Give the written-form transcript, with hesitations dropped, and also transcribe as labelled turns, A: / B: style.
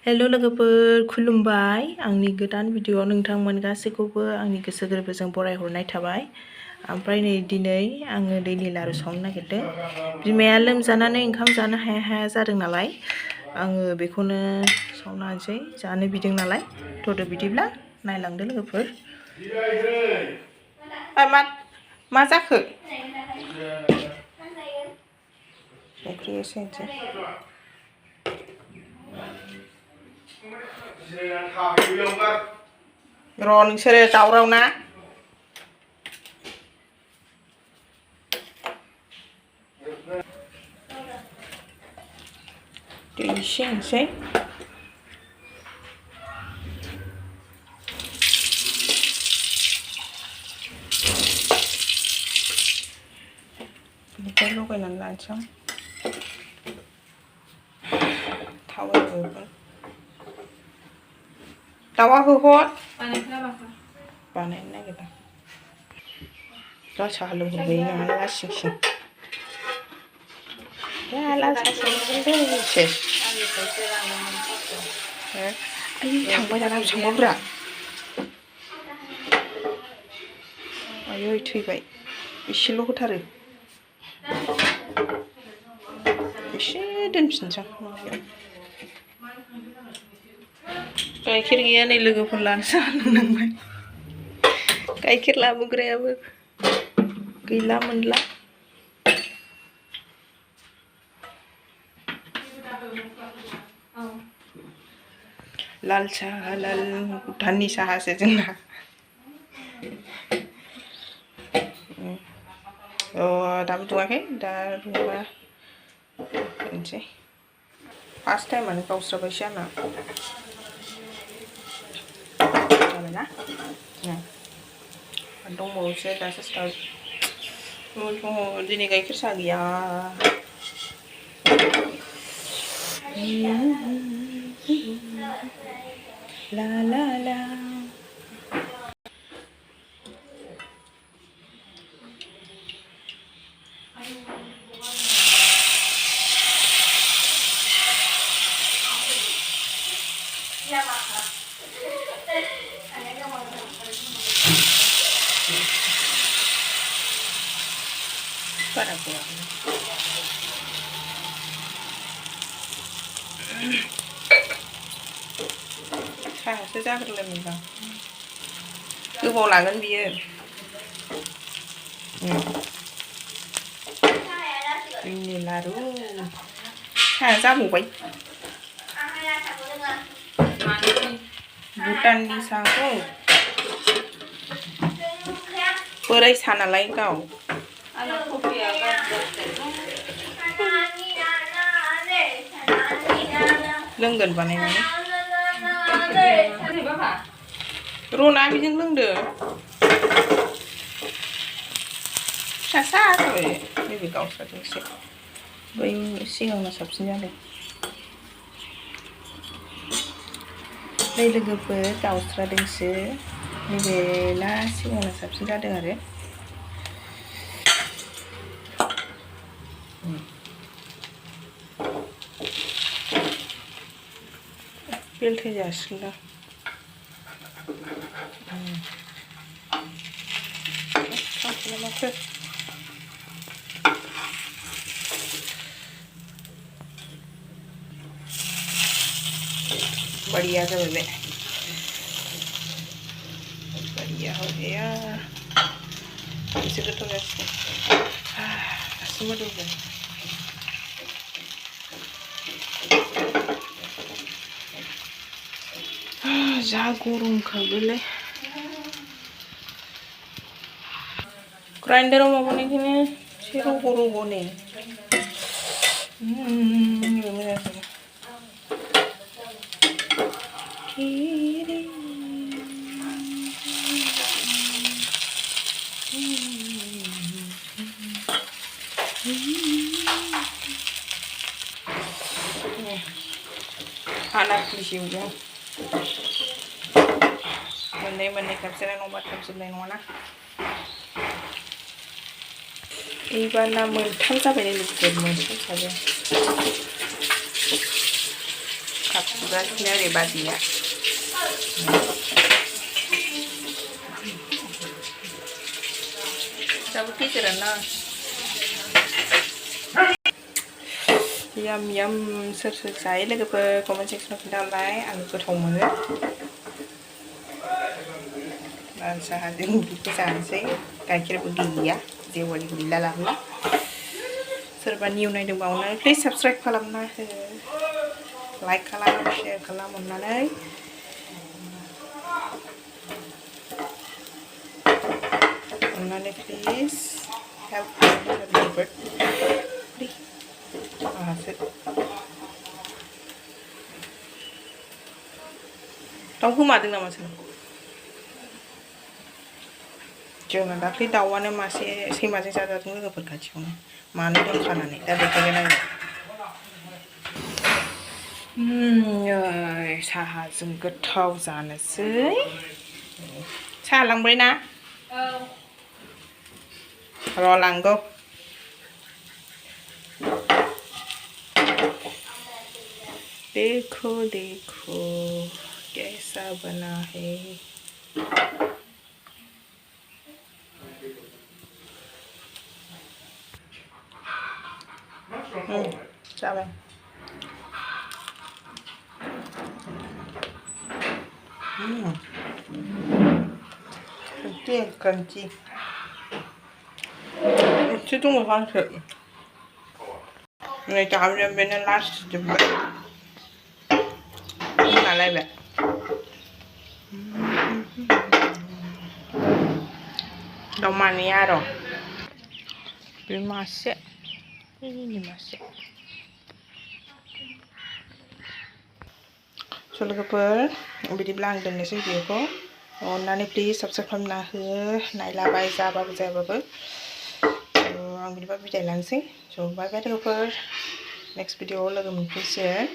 A: Hello लोगोफोर खुलुमबाय आंनि गोदान भिडिअआव नोंथांमोन गासैखौबो आंनि गोसो गोरबोजों बरायहरनाय थाबाय। ओमफ्राय नै दिनै आङो दैनि लारु संनो नागिरदों। बिमाया लोमजानानै ओंखाम जानो हाया जादों नालाय आङो बेखौनो संना होनोसै। जानो बिदों नालाय थ'दो बिदिब्ला नायलांदो लोगोफोर। मा जाखो? संख्रि एसे होनोसै। र' नोंसोरो दावराव ना? दै एसे होनोसै। बेखौ लगायनानै लानोसै आं। थावा होगोन। दावा होहर। बानायनो नागिरदों। साहा लोंहरबाय नामा लासिंसिं। थांबाय दाना थांबाब्रा। आयै थैबाय एसेल' होथारो। एसे दोनफिनसै आं। गाइखेर गैया नै लोगोफोर लानो साहा लोंनांबाय। गाइखेर लाबोग्रायाबो गैला मोनला। लाल साहा लाल भुटाननि साहासो जोंना। दाबो दुङाखै दा दुंबा होनोसै। फार्स्ट टाइमानो गावस्राबायसो आंना। जाबायना? दंबावोसो दासो स्टार्ट। दिनै गाइखेर साहा गैया। ला ला ला बारा गया साहासो जाग्रोलायबाय गोबाव लागोन बियो। दैनि लारु साहाया जाबावबाय। भुटाननि साहाखौ बोराय सा नालाय गाव। लोंगोन बानायनानै। रना बेजों लोंदो। फिसा जाबाय नैबे गावस्रादों एसे। बै सिगांना साबसिन जादों। नै लोगोफोर गावस्रादोंसो। नैबे ना सिगांना साबसिन जादों आरो। बेलथाय जासिगोनदां। बढ़िया जाबाय बे। बढ़िया हो गया। एसे गोथाव जासिगोन। दासो मोदोमदों। जा गरमखाबोलै। ग्राइन्डाराव माबानायखायनो एसे रग' रग' ने। मोजां जाबाय। हाना खुलिसै उजों मोननै खाबसेना नङाबा थाबजोबनाय नङाना। एबारना मोनथाम जाबाय लोगोफोर मोनथाम साजों। खाबसे सुगासिनो ओरै बाजैया दाबो गेजेरानो याम याम सोर सोर जायो लोगोफोर कमेन्ट सेक्सनाव खिन्थाहरलाय आं गोथाव मोनो लाल साहाजों बिखौ जानोसै गाइखेरबो गैया जेवारि गैला लाबोला सोरबा निउ नायदोंबा अननानै प्लिज साबस्क्राइब खालामना हो लाइक खालाम शेयार खालाम अननानै प्लिज हेल्प खालामदो आहासो दाउ गोमादों नामा सोर जोंना दाख्लै दाउआनो मासे सैमाजों जाजादों लोगोफोर खाथियावनो मानै दोनखानानै दा देखायगोन आङो साहाजों गोथाव जानोसै साहा लांबाय ना र' लांगौ देखो देखो कैसा बना है जाबाय क्रंची एसे दङ हांसो नै जाजोब्बायनो लास्ट जोब्बाय मोनालायबाय दाउ मानैया र' बे मासे बैनि मासे स' लोगोफोर बिदिब्ला आं दोननोसै भिडिअखौ अननानै प्लिज साबस्क्राइब खालामना हो नायलाबाय जाबाबो जायाबाबो आं बिदिबा बिदाय लानोसै स' बाय बाय लोगोफोर नेक्स्ट भिडिअआव लोगो मोनफिनसिगोन